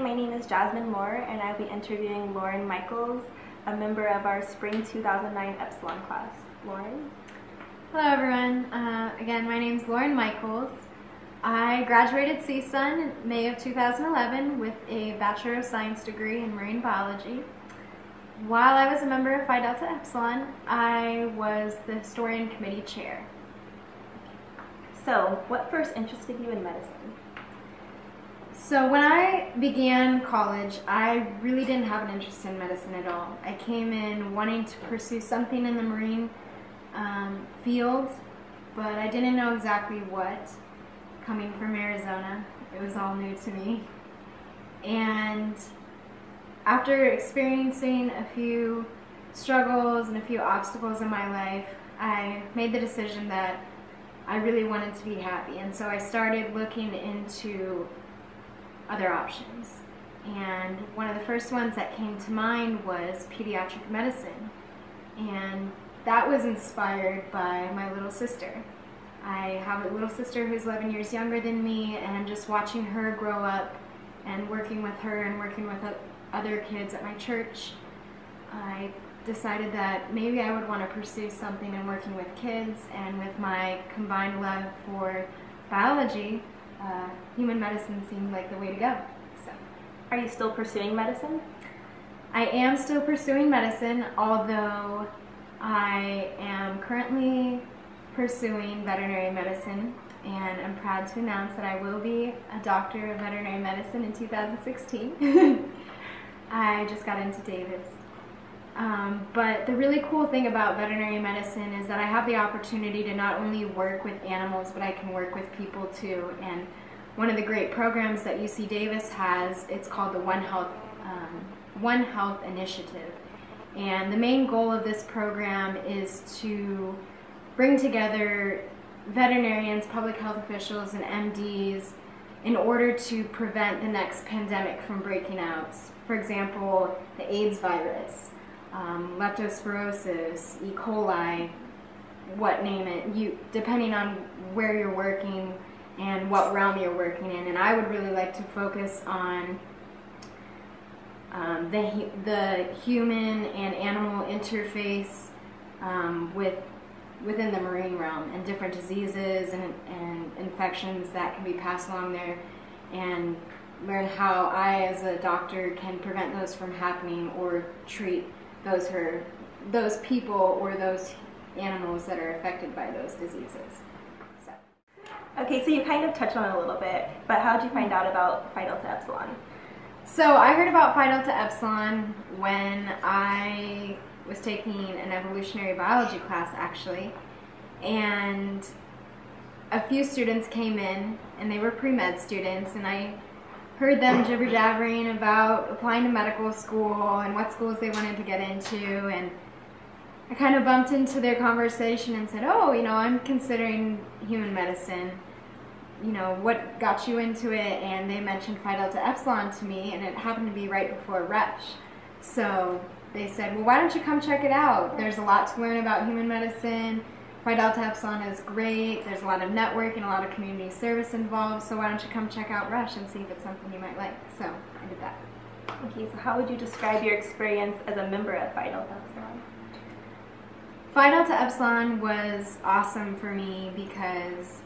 my name is Jasmine Moore, and I'll be interviewing Lauren Michaels, a member of our Spring 2009 Epsilon class. Lauren? Hello everyone. Again, my name is Lauren Michaels. I graduated CSUN in May of 2011 with a Bachelor of Science degree in marine biology. While I was a member of Phi Delta Epsilon, I was the Historian Committee Chair. So, what first interested you in medicine? So when I began college, I really didn't have an interest in medicine at all. I came in wanting to pursue something in the marine field, but I didn't know exactly what. Coming from Arizona, it was all new to me. And after experiencing a few struggles and a few obstacles in my life, I made the decision that I really wanted to be happy. And so I started looking into other options. And one of the first ones that came to mind was pediatric medicine. And that was inspired by my little sister. I have a little sister who's 11 years younger than me, and just watching her grow up and working with her and working with other kids at my church, I decided that maybe I would want to pursue something in working with kids, and with my combined love for biology, human medicine seemed like the way to go. So, are you still pursuing medicine? I am still pursuing medicine, although I am currently pursuing veterinary medicine, and I'm proud to announce that I will be a doctor of veterinary medicine in 2016. I just got into Davis. But the really cool thing about veterinary medicine is that I have the opportunity to not only work with animals, but I can work with people too. And one of the great programs that UC Davis has, it's called the One Health Initiative. And the main goal of this program is to bring together veterinarians, public health officials, and MDs in order to prevent the next pandemic from breaking out. For example, the AIDS virus, leptospirosis, E. coli, name it, depending on where you're working and what realm you're working in. And I would really like to focus on the human and animal interface within the marine realm, and different diseases and infections that can be passed along there, and learn how I as a doctor can prevent those from happening or treat those people or those animals that are affected by those diseases. So. Okay, so you kind of touched on it a little bit, but how did you find out about Phi Delta Epsilon? So I heard about Phi Delta Epsilon when I was taking an evolutionary biology class, actually, and a few students came in, and they were pre-med students, and I heard them jibber-jabbering about applying to medical school and what schools they wanted to get into, and I kind of bumped into their conversation and said, oh, I'm considering human medicine. What got you into it? And they mentioned Phi Delta Epsilon to me, and it happened to be right before Resh. So they said, well, why don't you come check it out? There's a lot to learn about human medicine. Phi Delta Epsilon is great. There's a lot of networking, a lot of community service involved, so why don't you come check out Resh and see if it's something you might like. So I did that. Okay, so how would you describe your experience as a member of Phi Delta Epsilon? Phi Delta Epsilon was awesome for me because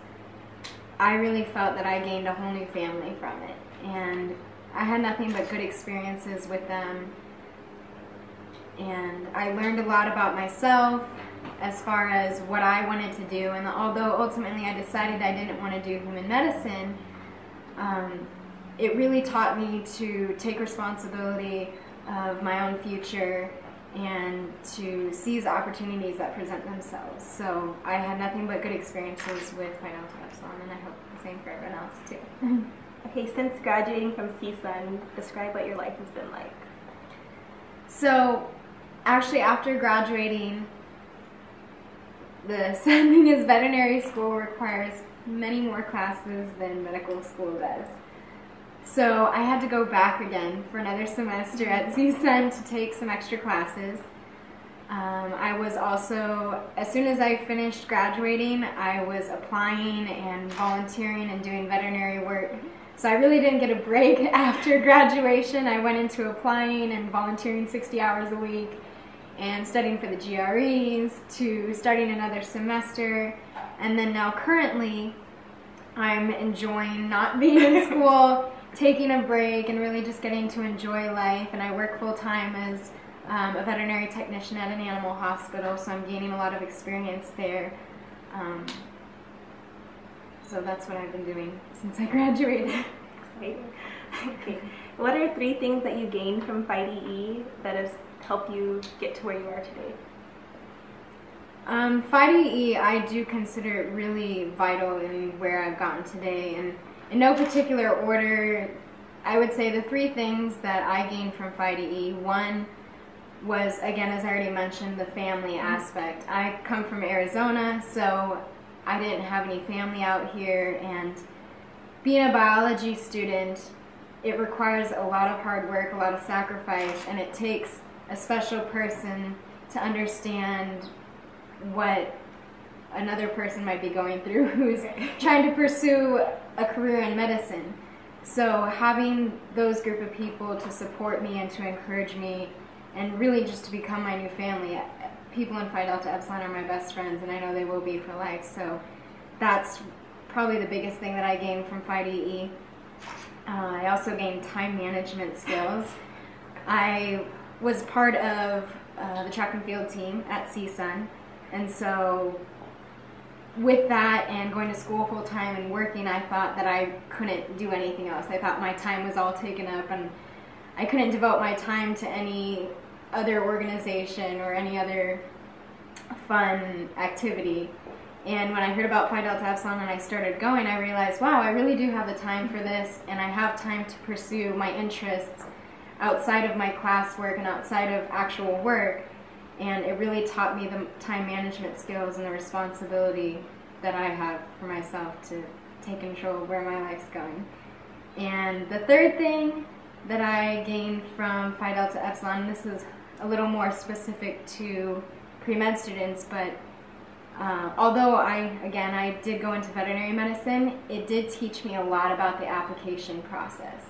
I really felt that I gained a whole new family from it, and I had nothing but good experiences with them, and I learned a lot about myself as far as what I wanted to do. And although ultimately I decided I didn't want to do human medicine, it really taught me to take responsibility of my own future and to seize opportunities that present themselves. So I had nothing but good experiences with Phi Delta Epsilon, and I hope the same for everyone else too. Okay, since graduating from CSUN, describe what your life has been like. So actually, after graduating, the sad thing is veterinary school requires many more classes than medical school does. So I had to go back again for another semester at CSUN to take some extra classes. I was also, as soon as I finished graduating, I was applying and volunteering and doing veterinary work So I really didn't get a break after graduation. I went into applying and volunteering 60 hours a week and studying for the GREs to starting another semester. And then now currently I'm enjoying not being in school, taking a break, and really just getting to enjoy life. And I work full-time as a veterinary technician at an animal hospital, so I'm gaining a lot of experience there. So that's what I've been doing since I graduated. Exciting. Okay. What are 3 things that you gained from PhiDE that has helped you get to where you are today? PhiDE I do consider really vital in where I've gotten today, and in no particular order, I would say the 3 things that I gained from PhiDE. One was, again, as I already mentioned, the family aspect. I come from Arizona, so I didn't have any family out here, and being a biology student, it requires a lot of hard work, a lot of sacrifice, and it takes a special person to understand what another person might be going through who's trying to pursue a career in medicine. So having those group of people to support me and to encourage me and really just to become my new family. People in Phi Delta Epsilon are my best friends, and I know they will be for life. So that's probably the biggest thing that I gained from PhiDE. I also gained time management skills. I was part of the track and field team at CSUN, and so with that and going to school full time and working, I thought that I couldn't do anything else. I thought my time was all taken up and I couldn't devote my time to any other organization or any other fun activity. And when I heard about Phi Delta Epsilon and I started going, I realized, wow, I really do have the time for this, and I have time to pursue my interests outside of my classwork and outside of actual work. And it really taught me the time management skills and the responsibility that I have for myself to take control of where my life's going. And the third thing that I gained from Phi Delta Epsilon, this is a little more specific to pre-med students, but although I did go into veterinary medicine, it did teach me a lot about the application process.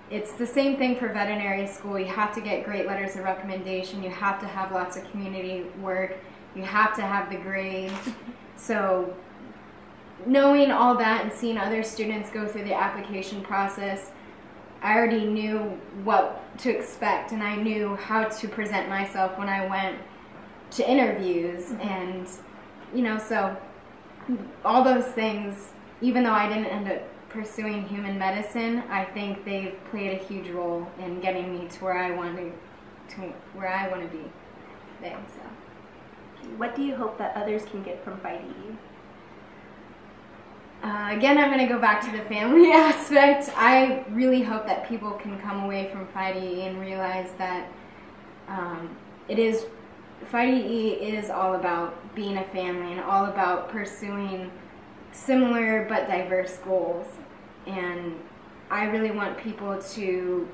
It's the same thing for veterinary school. You have to get great letters of recommendation. You have to have lots of community work. You have to have the grades. So knowing all that and seeing other students go through the application process, I already knew what to expect, and I knew how to present myself when I went to interviews. And so all those things, even though I didn't end up pursuing human medicine, I think they've played a huge role in getting me to where I want to be there. So, what do you hope that others can get from PhiDE? Again, I'm going to go back to the family aspect. I really hope that people can come away from PhiDE and realize that PhiDE is all about being a family and all about pursuing similar but diverse goals. And I really want people to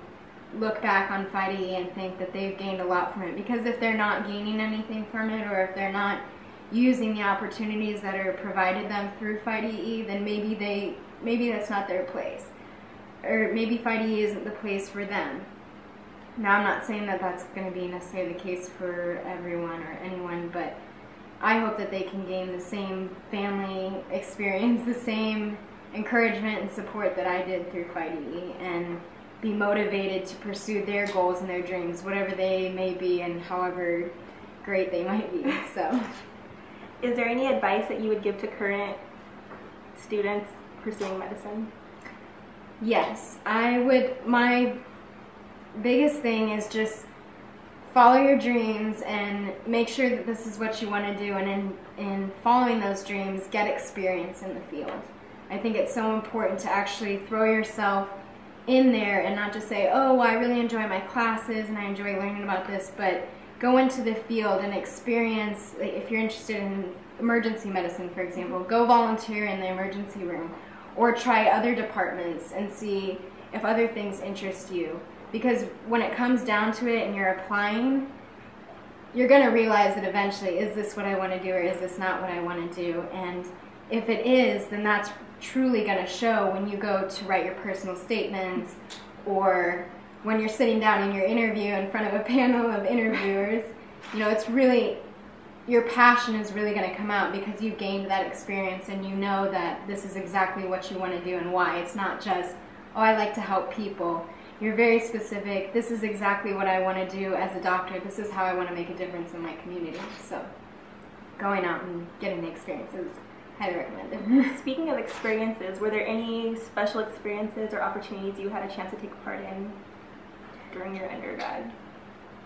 look back on PhiDE and think that they've gained a lot from it, because if they're not gaining anything from it, or if they're not using the opportunities that are provided them through PhiDE, then maybe that's not their place, or maybe PhiDE isn't the place for them. Now, I'm not saying that that's going to be necessarily the case for everyone or anyone, but I hope that they can gain the same family experience, the same encouragement and support that I did through PhiDE, and be motivated to pursue their goals and their dreams, whatever they may be and however great they might be. So, is there any advice that you would give to current students pursuing medicine? Yes, I would. My biggest thing is just follow your dreams and make sure that this is what you want to do, and in following those dreams, get experience in the field. I think it's so important to actually throw yourself in there and not just say, oh, well, I really enjoy my classes and I enjoy learning about this, but go into the field and experience. If you're interested in emergency medicine, for example, go volunteer in the emergency room, or try other departments and see if other things interest you. Because when it comes down to it and you're applying, you're going to realize that eventually, is this what I want to do or is this not what I want to do? And if it is, then that's truly going to show when you go to write your personal statements, or when you're sitting down in your interview in front of a panel of interviewers. You know, it's really, your passion is really going to come out because you've gained that experience and you know that this is exactly what you want to do and why. It's not just, oh, I like to help people. You're very specific. This is exactly what I want to do as a doctor. This is how I want to make a difference in my community. So going out and getting the experience is highly recommended. Speaking of experiences, were there any special experiences or opportunities you had a chance to take part in during your undergrad?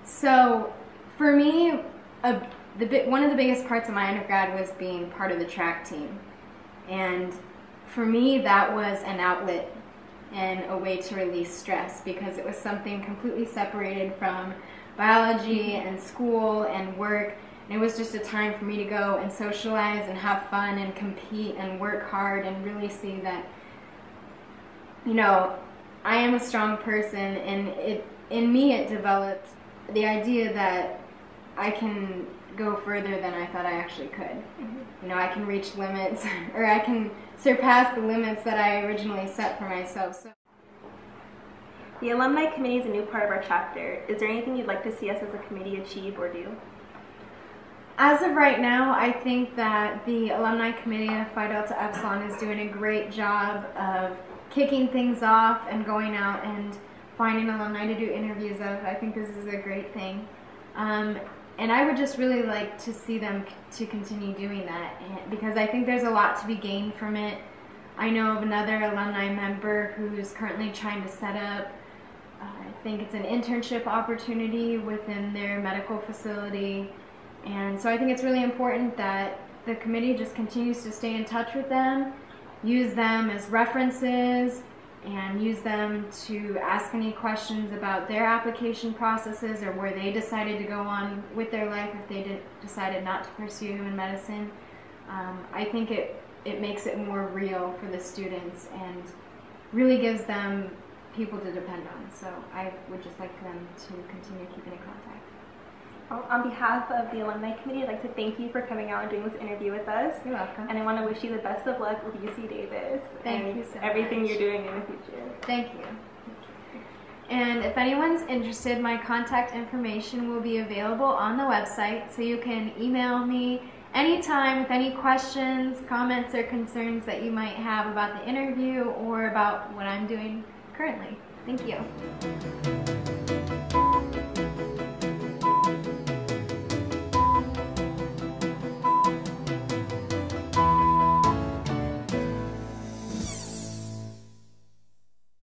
So for me, one of the biggest parts of my undergrad was being part of the track team. And for me, that was an outlet and a way to release stress, because it was something completely separated from biology and school and work. And it was just a time for me to go and socialize and have fun and compete and work hard and really see that, you know, I am a strong person, and in me it developed the idea that I can go further than I thought I actually could. Mm-hmm. You know, I can reach limits, or I can surpass the limits that I originally set for myself. So, the Alumni Committee is a new part of our chapter. Is there anything you'd like to see us as a committee achieve or do? As of right now, I think that the Alumni Committee of Phi Delta Epsilon is doing a great job of kicking things off and going out and finding alumni to do interviews of. I think this is a great thing. And I would just really like to see them to continue doing that, because I think there's a lot to be gained from it. I know of another alumni member who's currently trying to set up, I think it's an internship opportunity within their medical facility. And so I think it's really important that the committee just continues to stay in touch with them, use them as references, and use them to ask any questions about their application processes or where they decided to go on with their life if they decided not to pursue human medicine. I think it makes it more real for the students and really gives them people to depend on. So I would just like them to continue keeping in contact. Well, on behalf of the Alumni Committee, I'd like to thank you for coming out and doing this interview with us. You're welcome. And I want to wish you the best of luck with UC Davis. Thank you so much. Everything you're doing in the future. Thank you. And if anyone's interested, my contact information will be available on the website, so you can email me anytime with any questions, comments, or concerns that you might have about the interview or about what I'm doing currently. Thank you.